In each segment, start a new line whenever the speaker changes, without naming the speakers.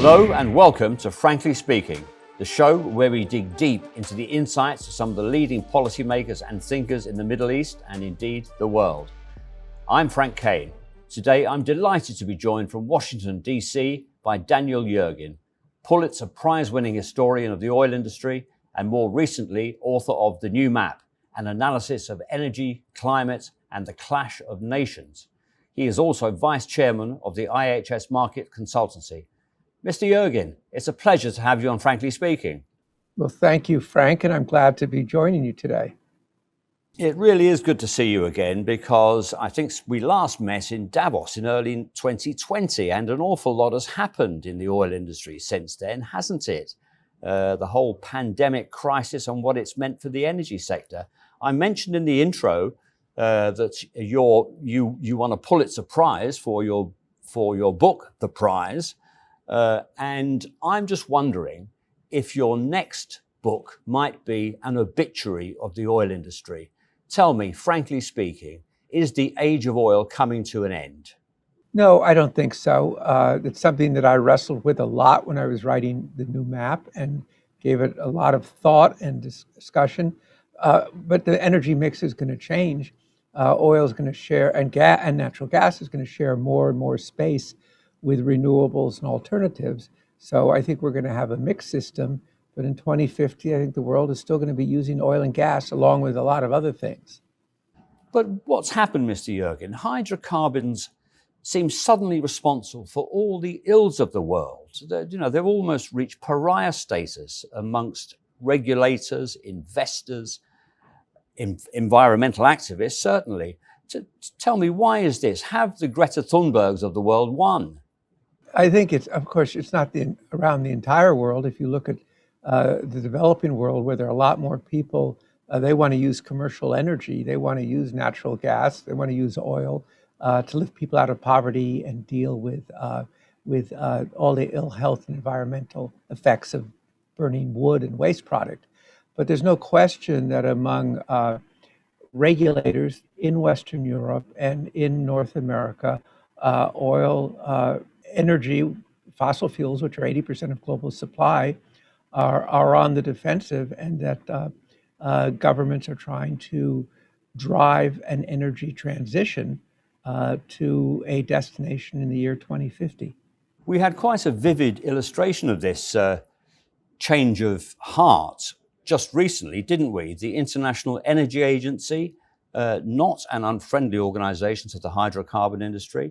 Hello and welcome to Frankly Speaking, the show where we dig deep into the insights of some of the leading policymakers and thinkers in the Middle East and indeed the world. I'm Frank Kane. Today I'm delighted to be joined from Washington, D.C. by Daniel Yergin, Pulitzer Prize-winning historian of the oil industry and more recently author of The New Map, an analysis of energy, climate and the clash of nations. He is also vice chairman of the IHS Markit consultancy. Mr. Yergin, it's a pleasure to have you on Frankly Speaking.
Well, thank you, Frank, and I'm glad to be joining you today.
It really is good to see you again because I think we last met in Davos in early 2020 and an awful lot has happened in the oil industry since then, hasn't it? The whole pandemic crisis and what it's meant for the energy sector. I mentioned in the intro that you won a Pulitzer Prize for your book, The Prize. And I'm just wondering if your next book might be an obituary of the oil industry. Tell me, frankly speaking, is the age of oil coming to an end?
No, I don't think so. It's something that I wrestled with a lot when I was writing The New Map and gave it a lot of thought and discussion. But the energy mix is going to change. Oil is going to share, and natural gas is going to share more and more space with renewables and alternatives. So I think we're going to have a mixed system, but in 2050, I think the world is still going to be using oil and gas along with a lot of other things.
But what's happened, Mr. Yergin? Hydrocarbons seem suddenly responsible for all the ills of the world. They've almost reached pariah status amongst regulators, investors, environmental activists, certainly. Tell me, why is this? Have the Greta Thunbergs of the world won?
I think it's not around the entire world. If you look at the developing world, where there are a lot more people, they want to use commercial energy. They want to use natural gas. They want to use oil to lift people out of poverty and deal with all the ill health and environmental effects of burning wood and waste product. But there's no question that among regulators in Western Europe and in North America, oil, energy, fossil fuels, which are 80% of global supply, are on the defensive, and that governments are trying to drive an energy transition to a destination in the year 2050.
We had quite a vivid illustration of this change of heart just recently, didn't we? The International Energy Agency, not an unfriendly organization to the hydrocarbon industry,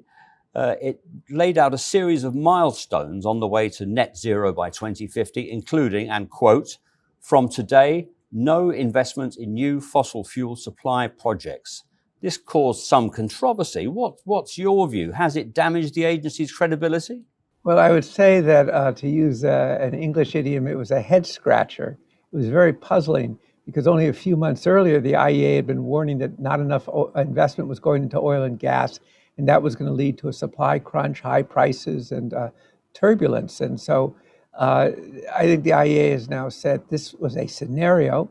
it laid out a series of milestones on the way to net zero by 2050, including, and quote, from today, no investment in new fossil fuel supply projects. This caused some controversy. What's your view? Has it damaged the agency's credibility?
Well, I would say that to use an English idiom, it was a head scratcher. It was very puzzling because only a few months earlier, the IEA had been warning that not enough investment was going into oil and gas, and that was going to lead to a supply crunch, high prices, and turbulence. And so I think the IEA has now said this was a scenario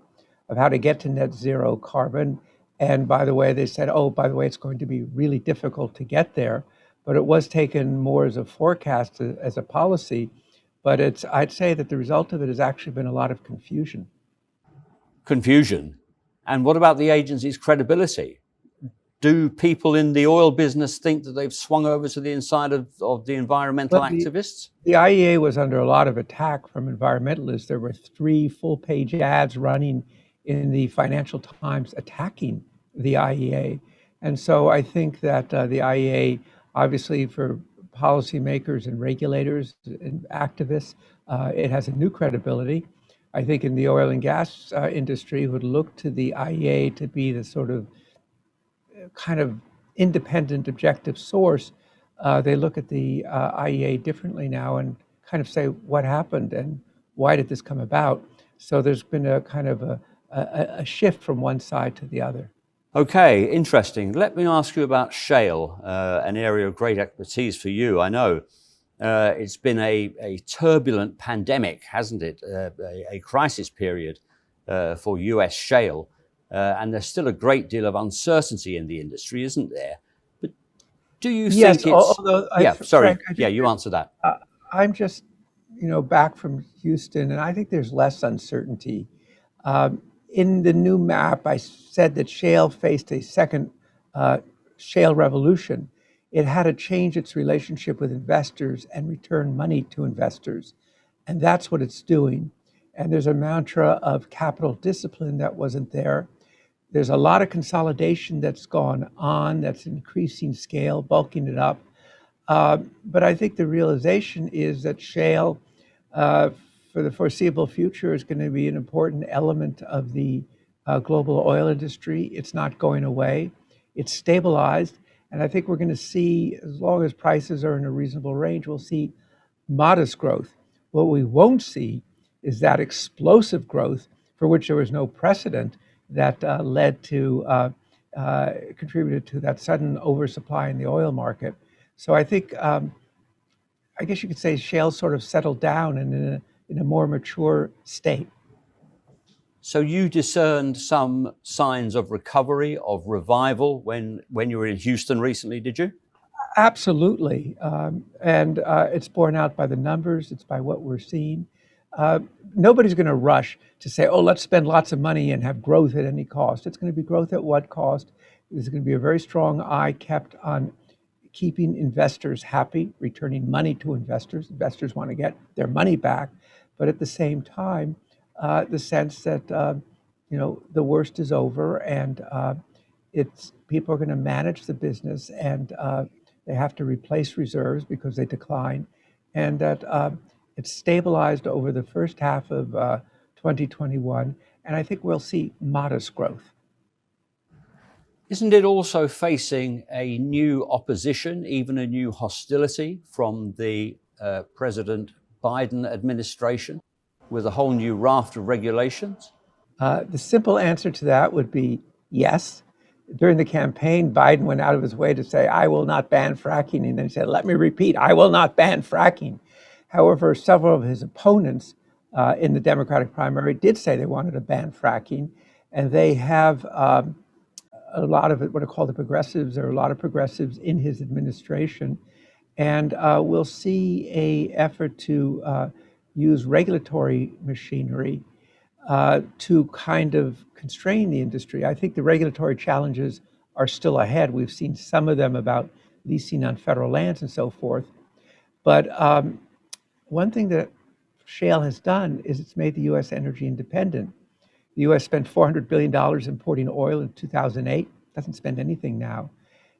of how to get to net zero carbon. And by the way, they said, it's going to be really difficult to get there. But it was taken more as a forecast, as a policy. But I'd say that the result of it has actually been a lot of confusion.
Confusion? And what about the agency's credibility? Do people in the oil business think that they've swung over to the inside of the environmental activists?
The IEA was under a lot of attack from environmentalists. There were 3 full-page ads running in the Financial Times attacking the IEA. And so I think that the IEA, obviously for policymakers and regulators and activists, it has a new credibility. I think in the oil and gas industry would look to the IEA to be the sort of kind of independent, objective source. They look at the IEA differently now and kind of say, what happened and why did this come about? So there's been a kind of a shift from one side to the other.
Okay, interesting. Let me ask you about shale, an area of great expertise for you, I know. It's been a turbulent pandemic, hasn't it? A crisis period for US shale. And there's still a great deal of uncertainty in the industry, isn't there? But do you think
Yes, although
Frank, you answer that.
I'm just back from Houston, and I think there's less uncertainty. In the new map, I said that shale faced a second shale revolution. It had to change its relationship with investors and return money to investors. And that's what it's doing. And there's a mantra of capital discipline that wasn't there. There's a lot of consolidation that's gone on, that's increasing scale, bulking it up. But I think the realization is that shale, uh, for the foreseeable future, is going to be an important element of the global oil industry. It's not going away. It's stabilized. And I think we're going to see, as long as prices are in a reasonable range, we'll see modest growth. What we won't see is that explosive growth for which there was no precedent that contributed to that sudden oversupply in the oil market. So I think, I guess you could say shale sort of settled down and in a more mature state.
So you discerned some signs of recovery, of revival when you were in Houston recently, did you?
Absolutely. And it's borne out by the numbers, it's by what we're seeing. Nobody's going to rush to say, oh, let's spend lots of money and have growth at any cost. It's going to be growth at what cost? There's going to be a very strong eye kept on keeping investors happy, returning money to investors. Investors want to get their money back, but at the same time, the sense that the worst is over, and it's people are going to manage the business, and they have to replace reserves because they decline, and that it's stabilized over the first half of 2021, and I think we'll see modest growth.
Isn't it also facing a new opposition, even a new hostility from the President Biden administration with a whole new raft of regulations?
The simple answer to that would be yes. During the campaign, Biden went out of his way to say, I will not ban fracking. And then he said, let me repeat, I will not ban fracking. However, several of his opponents in the Democratic primary did say they wanted to ban fracking. And they have a lot of what are called the progressives. There are a lot of progressives in his administration. And we'll see an effort to use regulatory machinery to kind of constrain the industry. I think the regulatory challenges are still ahead. We've seen some of them about leasing on federal lands and so forth. But one thing that shale has done is it's made the U.S. energy independent. The U.S. spent $400 billion importing oil in 2008, doesn't spend anything now.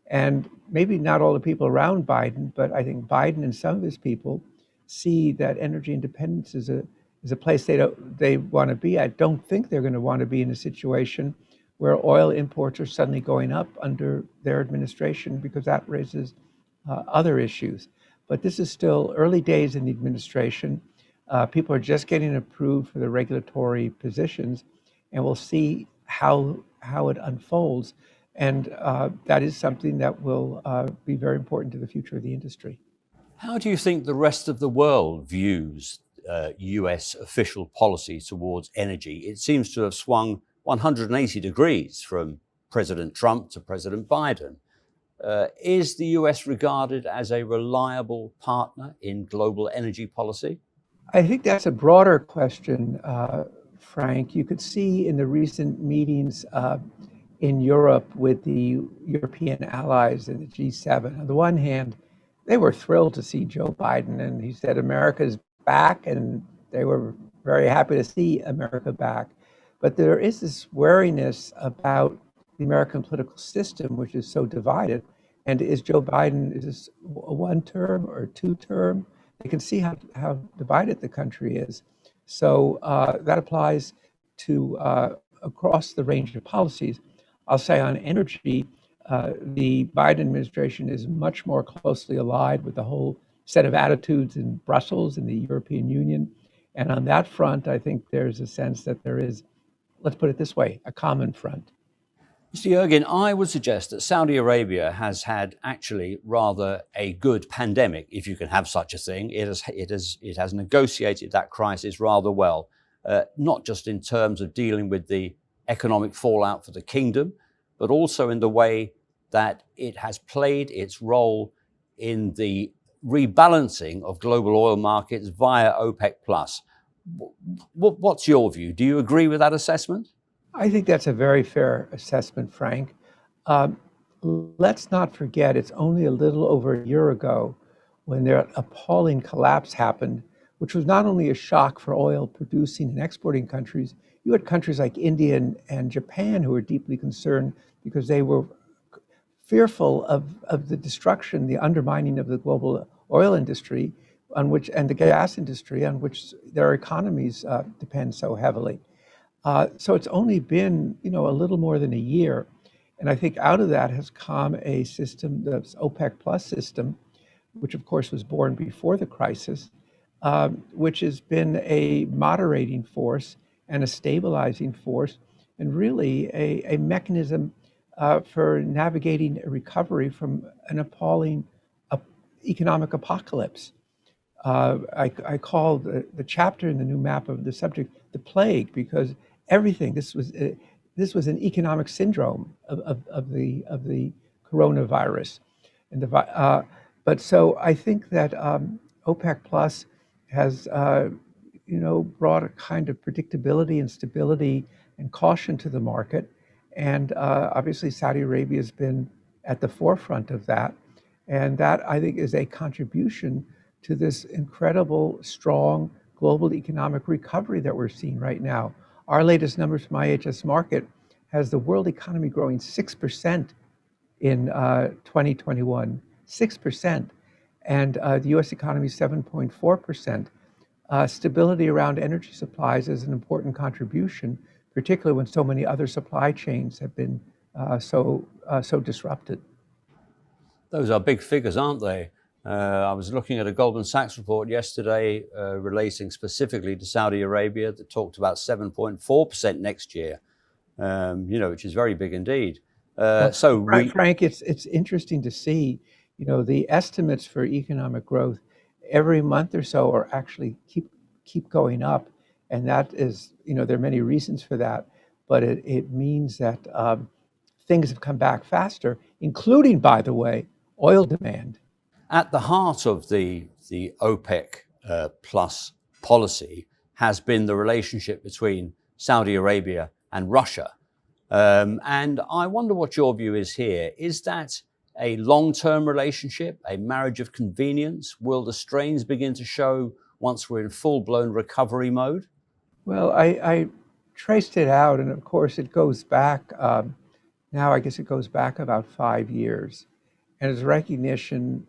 And maybe not all the people around Biden, but I think Biden and some of his people see that energy independence is a place they want to be. I don't think they're going to want to be in a situation where oil imports are suddenly going up under their administration, because that raises other issues. But this is still early days in the administration. People are just getting approved for the regulatory positions, and we'll see how it unfolds. And that is something that will be very important to the future of the industry.
How do you think the rest of the world views US official policy towards energy? It seems to have swung 180 degrees from President Trump to President Biden. Is the US regarded as a reliable partner in global energy policy?
I think that's a broader question, Frank. You could see in the recent meetings in Europe with the European allies and the G7. On the one hand, they were thrilled to see Joe Biden, and he said America's back, and they were very happy to see America back. But there is this wariness about the American political system, which is so divided. And is Joe Biden, is this a one-term or two-term? You can see how divided the country is. So that applies to across the range of policies. I'll say on energy, the Biden administration is much more closely allied with the whole set of attitudes in Brussels and the European Union. And on that front, I think there's a sense that there is, let's put it this way, a common front.
Mr. Yergin, I would suggest that Saudi Arabia has had actually rather a good pandemic, if you can have such a thing. It has negotiated that crisis rather well, not just in terms of dealing with the economic fallout for the kingdom, but also in the way that it has played its role in the rebalancing of global oil markets via OPEC plus. What's your view? Do you agree with that assessment?
I think that's a very fair assessment, Frank. Um, let's not forget, it's only a little over a year ago when their appalling collapse happened, which was not only a shock for oil producing and exporting countries. You had countries like India and Japan who were deeply concerned because they were fearful of the destruction, the undermining of the global oil industry on which, and the gas industry on which their economies depend so heavily. So it's only been, a little more than a year. And I think out of that has come a system, the OPEC plus system, which of course was born before the crisis, which has been a moderating force and a stabilizing force, and really a mechanism for navigating a recovery from an appalling economic apocalypse. I call the chapter in the new map of the subject the plague, because everything, this was an economic syndrome of the coronavirus. But so I think that OPEC Plus has brought a kind of predictability and stability and caution to the market. And obviously Saudi Arabia has been at the forefront of that. And that, I think, is a contribution to this incredible, strong global economic recovery that we're seeing right now. Our latest numbers from IHS Markit has the world economy growing 6% in 2021, 6%, and the US economy 7.4%. Stability around energy supplies is an important contribution, particularly when so many other supply chains have been so disrupted.
Those are big figures, aren't they? I was looking at a Goldman Sachs report yesterday relating specifically to Saudi Arabia that talked about 7.4% next year, which is very big indeed.
Frank, it's interesting to see, the estimates for economic growth every month or so are actually keep going up, and that is, there are many reasons for that, but it means that things have come back faster, including, by the way, oil demand.
At the heart of the OPEC plus policy has been the relationship between Saudi Arabia and Russia. And I wonder what your view is here. Is that a long-term relationship, a marriage of convenience? Will the strains begin to show once we're in full-blown recovery mode?
Well, I traced it out, and of course it goes back, now I guess it goes back about 5 years. And it's recognition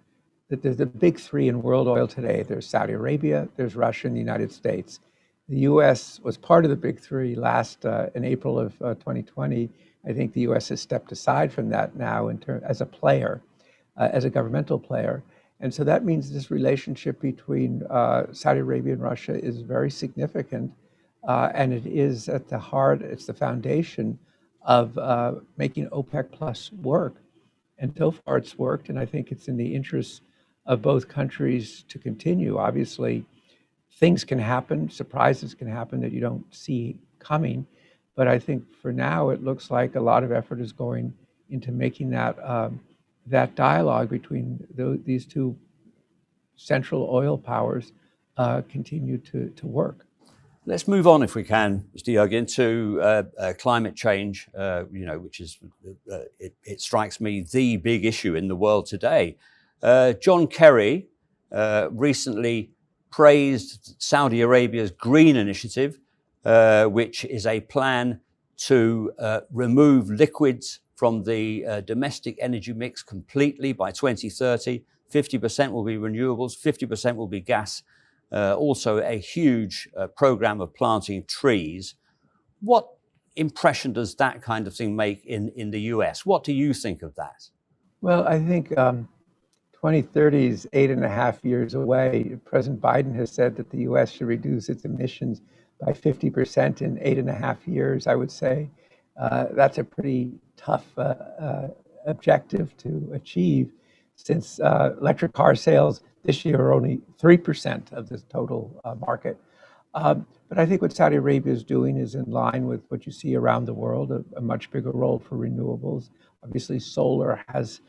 that there's the big three in world oil today. There's Saudi Arabia, there's Russia, and the United States. The U.S. was part of the big three in April of 2020. I think the U.S. has stepped aside from that now as a player, as a governmental player. And so that means this relationship between Saudi Arabia and Russia is very significant. And it is at the heart, it's the foundation of making OPEC Plus work. And so far it's worked, and I think it's in the interest of both countries to continue. Obviously, things can happen, surprises can happen that you don't see coming. But I think for now, it looks like a lot of effort is going into making that dialogue between these two central oil powers continue to work.
Let's move on, if we can, Mr. Yergin, to climate change, which is, it strikes me, the big issue in the world today. John Kerry recently praised Saudi Arabia's Green Initiative, which is a plan to remove liquids from the domestic energy mix completely by 2030. 50% will be renewables, 50% will be gas. Also a huge program of planting trees. What impression does that kind of thing make in the US? What do you think of that?
Well, I think 2030 is 8.5 years away. President Biden has said that the US should reduce its emissions by 50% in 8.5 years. I would say that's a pretty tough objective to achieve, since electric car sales this year are only 3% of the total market. But I think what Saudi Arabia is doing is in line with what you see around the world, a much bigger role for renewables. Obviously, solar has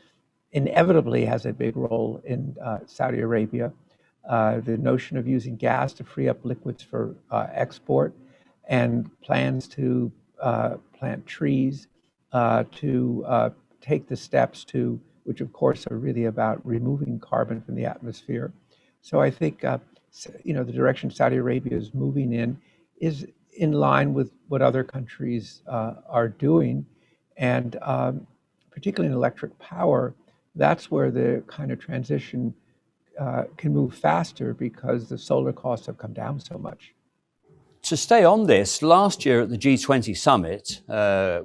inevitably has a big role in Saudi Arabia. The notion of using gas to free up liquids for export, and plans to plant trees, to take the steps to, which of course are really about removing carbon from the atmosphere. So I think the direction Saudi Arabia is moving in is in line with what other countries are doing, and particularly in electric power, that's where the kind of transition can move faster because the solar costs have come down so much.
To stay on this, last year at the G20 summit,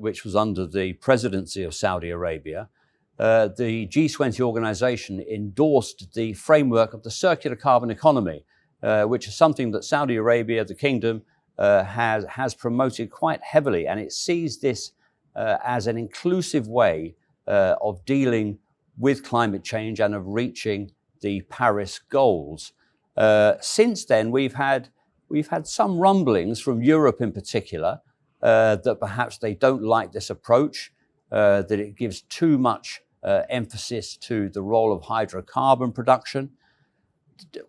which was under the presidency of Saudi Arabia, the G20 organization endorsed the framework of the circular carbon economy, which is something that Saudi Arabia, the kingdom, has promoted quite heavily. And it sees this as an inclusive way of dealing with climate change and of reaching the Paris goals. Since then, we've had some rumblings from Europe in particular that perhaps they don't like this approach, that it gives too much emphasis to the role of hydrocarbon production.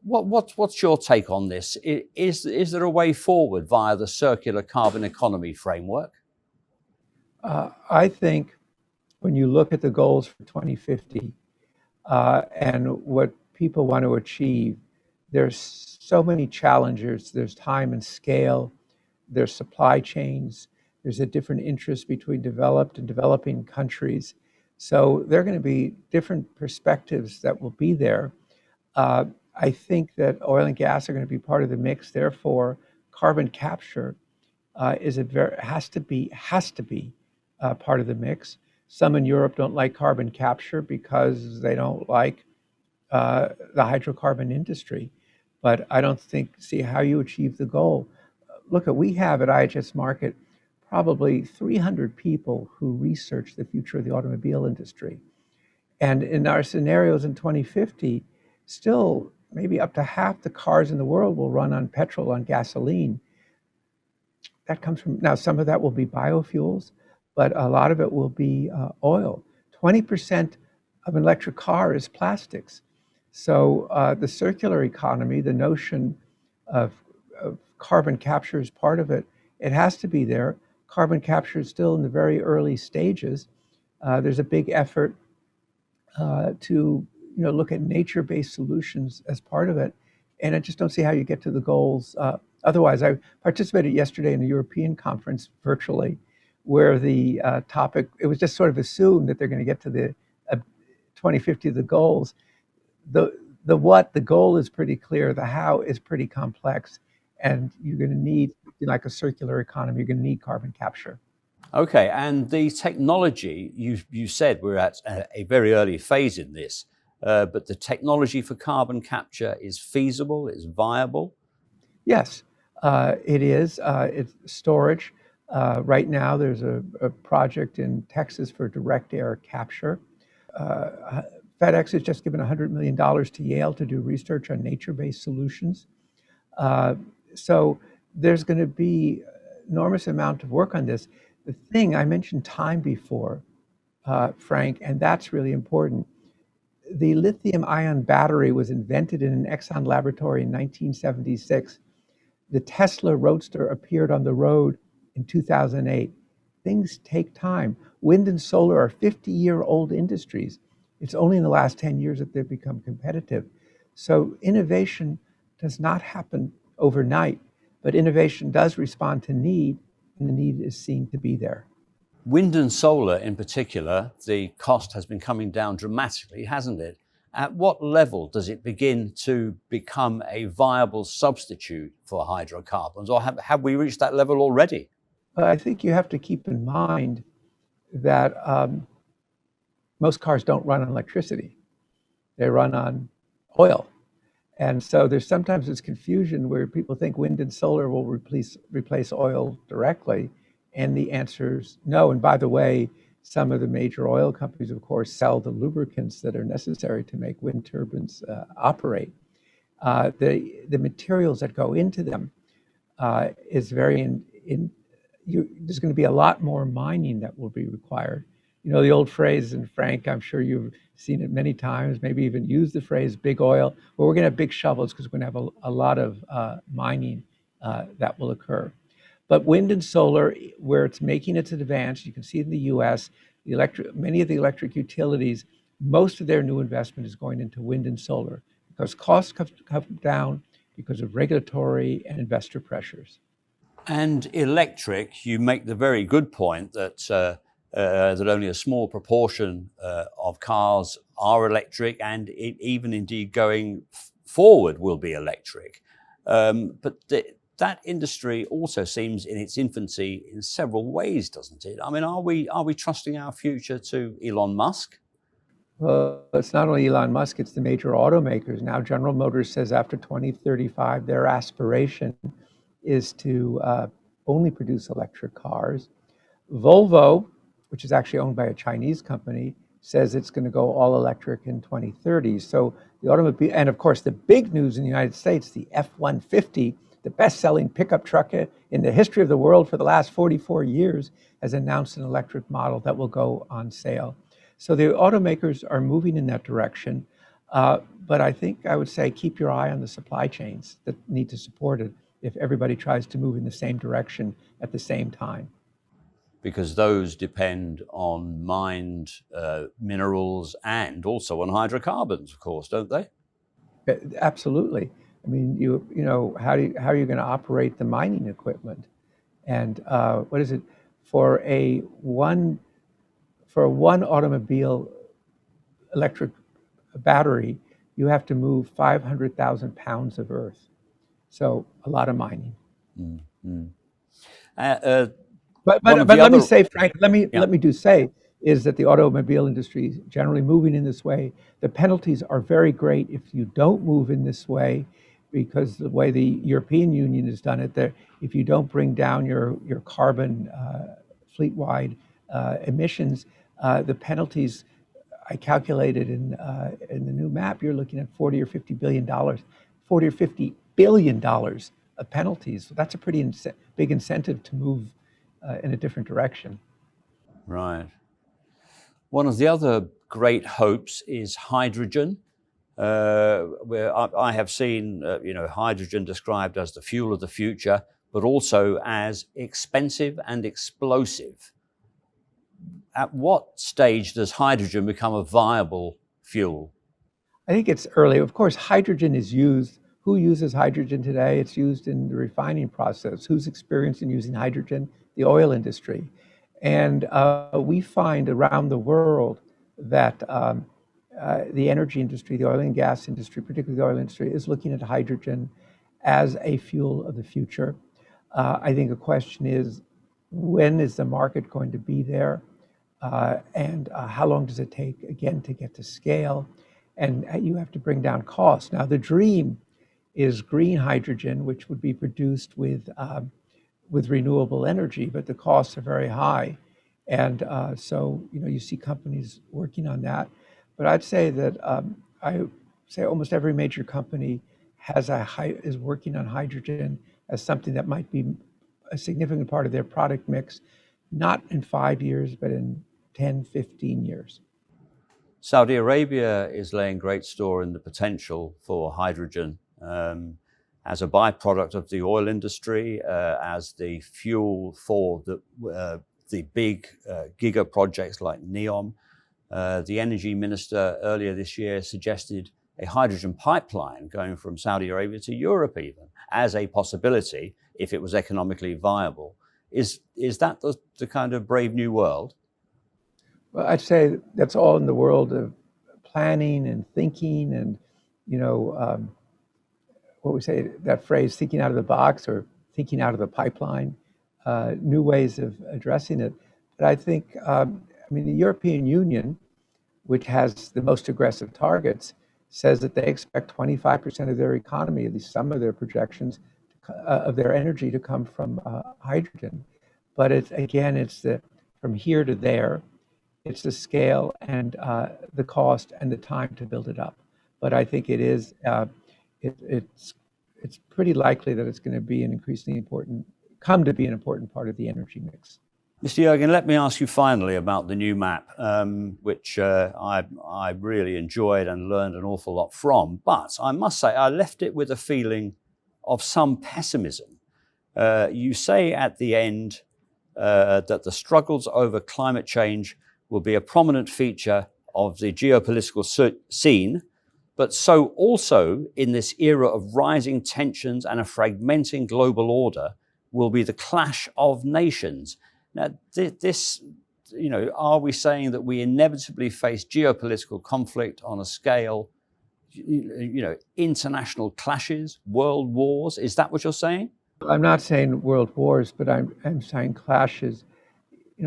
What's your take on this? Is there a way forward via the circular carbon economy framework?
I think when you look at the goals for 2050 and what people want to achieve, there's so many challenges. There's time and scale, there's supply chains, there's a different interest between developed and developing countries. So there are going to be different perspectives that will be there. I think that oil and gas are going to be part of the mix. Therefore, carbon capture has to be part of the mix. Some in Europe don't like carbon capture because they don't like the hydrocarbon industry. But I don't see how you achieve the goal. We have at IHS Markit probably 300 people who research the future of the automobile industry. And in our scenarios in 2050, still maybe up to half the cars in the world will run on petrol, on gasoline. That comes from, now some of that will be biofuels, but a lot of it will be oil. 20% of an electric car is plastics. So the circular economy, the notion of carbon capture is part of it. It has to be there. Carbon capture is still in the very early stages. There's a big effort to look at nature-based solutions as part of it. And I just don't see how you get to the goals. Otherwise, I participated yesterday in a European conference virtually, where the topic, it was just sort of assumed that they're going to get to the 2050, the goals. The goal is pretty clear. The how is pretty complex. And you're going to need, like a circular economy, you're going to need carbon capture.
Okay, and the technology, you said we're at a very early phase in this, but the technology for carbon capture is feasible, is viable? Yes,
it is. It's storage. Right now, there's a project in Texas for direct air capture. FedEx has just given $100 million to Yale to do research on nature-based solutions. So there's going to be enormous amount of work on this. The thing, I mentioned time before, Frank, and that's really important. The lithium-ion battery was invented in an Exxon laboratory in 1976. The Tesla Roadster appeared on the road in 2008. Things take time. Wind and solar are 50-year-old industries. It's only in the last 10 years that they've become competitive. So innovation does not happen overnight, but innovation does respond to need, and the need is seen to be there.
Wind and solar in particular, the cost has been coming down dramatically, hasn't it? At what level does it begin to become a viable substitute for hydrocarbons, or have we reached that level already?
I think you have to keep in mind that most cars don't run on electricity. They run on oil. And so there's sometimes this confusion where people think wind and solar will replace oil directly. And the answer is no. And by the way, some of the major oil companies, of course, sell the lubricants that are necessary to make wind turbines operate. The materials that go into them is very there's going to be a lot more mining that will be required You know, the old phrase, and Frank, I'm sure you've seen it many times, maybe even used the phrase big oil. Well, we're going to have big shovels because we're going to have a lot of mining that will occur. But wind and solar, where it's making its advance, you can see in the US, many of the electric utilities, most of their new investment is going into wind and solar because costs come down because of regulatory and investor pressures.
And electric, you make the very good point that only a small proportion of cars are electric, and even indeed going forward will be electric. But that industry also seems in its infancy in several ways, doesn't it? I mean, are we trusting our future to Elon Musk?
Well, it's not only Elon Musk, it's the major automakers. Now, General Motors says after 2035, their aspiration is to only produce electric cars. Volvo, which is actually owned by a Chinese company, says it's going to go all electric in 2030. So the automobile, and of course, the big news in the United States, the F-150, the best-selling pickup truck in the history of the world for the last 44 years, has announced an electric model that will go on sale. So the automakers are moving in that direction. But I think I would say keep your eye on the supply chains that need to support it if everybody tries to move in the same direction at the same time.
Because those depend on mined minerals and also on hydrocarbons, of course, don't they?
Absolutely. I mean, you know, how are you going to operate the mining equipment? And what is it for a one automobile electric battery? You have to move 500,000 pounds of earth. So a lot of mining.
Mm-hmm.
But let me say, Frank, let me say is that the automobile industry is generally moving in this way. The penalties are very great if you don't move in this way, because the way the European Union has done it, that if you don't bring down your carbon fleet-wide emissions, the penalties I calculated in the new map, you're looking at $40 or $50 billion of penalties. So that's a pretty big incentive to move in a different direction.
Right. One of the other great hopes is hydrogen, where I have seen hydrogen described as the fuel of the future, but also as expensive and explosive. At what stage does hydrogen become a viable fuel?
I think it's early. Of course, hydrogen is used. Who uses hydrogen today? It's used in the refining process. Who's experienced in using hydrogen? The oil industry. And we find around the world that the energy industry, the oil and gas industry, particularly the oil industry, is looking at hydrogen as a fuel of the future. I think the question is, when is the market going to be there? And how long does it take, again, to get to scale? And you have to bring down costs. Now, the dream is green hydrogen, which would be produced with renewable energy, but the costs are very high. And so, you see companies working on that. But I'd say that I say almost every major company is working on hydrogen as something that might be a significant part of their product mix, not in 5 years, but in 10, 15 years.
Saudi Arabia is laying great store in the potential for hydrogen as a byproduct of the oil industry, as the fuel for the big giga projects like NEOM. The energy minister earlier this year suggested a hydrogen pipeline going from Saudi Arabia to Europe even as a possibility if it was economically viable. Is that the kind of brave new world?
Well, I'd say that's all in the world of planning and thinking and, what we say, that phrase, thinking out of the box or thinking out of the pipeline, new ways of addressing it. But I think, the European Union, which has the most aggressive targets, says that they expect 25% of their economy, at least some of their projections, of their energy to come from hydrogen. But it's from here to there. It's the scale and the cost and the time to build it up. But I think it's pretty likely that it's going to be come to be an important part of the energy mix.
Mr. Yergin, let me ask you finally about the new map, which I really enjoyed and learned an awful lot from. But I must say, I left it with a feeling of some pessimism. You say at the end that the struggles over climate change will be a prominent feature of the geopolitical scene, but so also in this era of rising tensions and a fragmenting global order will be the clash of nations. Now, this, are we saying that we inevitably face geopolitical conflict on a scale, international clashes, world wars? Is that what you're saying?
I'm not saying world wars, but I'm saying clashes.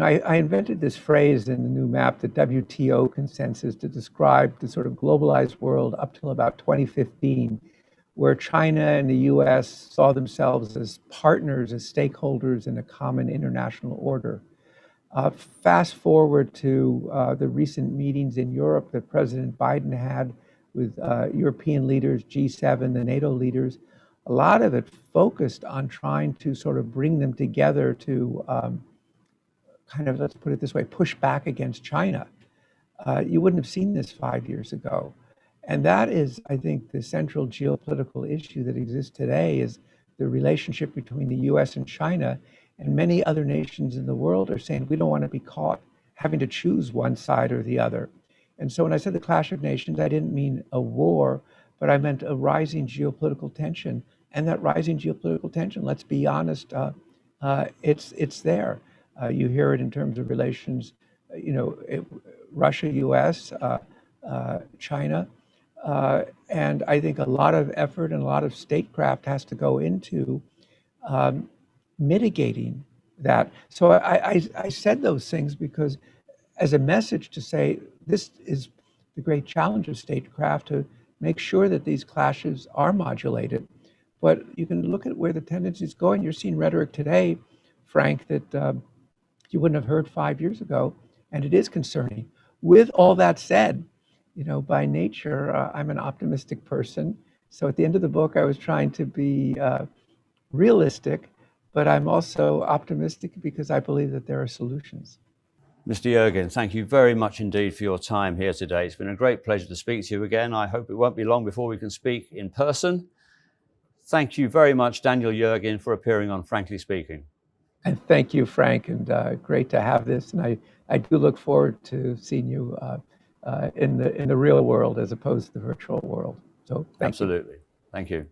I invented this phrase in the new map, the WTO consensus, to describe the sort of globalized world up till about 2015, where China and the US saw themselves as partners, as stakeholders in a common international order. Fast forward to the recent meetings in Europe that President Biden had with European leaders, G7, the NATO leaders. A lot of it focused on trying to sort of bring them together to kind of, let's put it this way, push back against China. You wouldn't have seen this 5 years ago. And that is, I think, the central geopolitical issue that exists today is the relationship between the US and China. And many other nations in the world are saying, we don't want to be caught having to choose one side or the other. And so when I said the clash of nations, I didn't mean a war, but I meant a rising geopolitical tension. And that rising geopolitical tension, let's be honest, it's there. You hear it in terms of relations, Russia, US, China. And I think a lot of effort and a lot of statecraft has to go into mitigating that. So I said those things because as a message to say, this is the great challenge of statecraft, to make sure that these clashes are modulated. But you can look at where the tendency is going. You're seeing rhetoric today, Frank, that you wouldn't have heard 5 years ago, and it is concerning. With all that said, by nature, I'm an optimistic person. So at the end of the book, I was trying to be realistic, but I'm also optimistic because I believe that there are solutions.
Mr. Yergin, thank you very much indeed for your time here today. It's been a great pleasure to speak to you again. I hope it won't be long before we can speak in person. Thank you very much, Daniel Yergin, for appearing on Frankly Speaking.
And thank you, Frank, and great to have this. And I do look forward to seeing you in the real world as opposed to the virtual world. So thank you.
Absolutely. Thank you.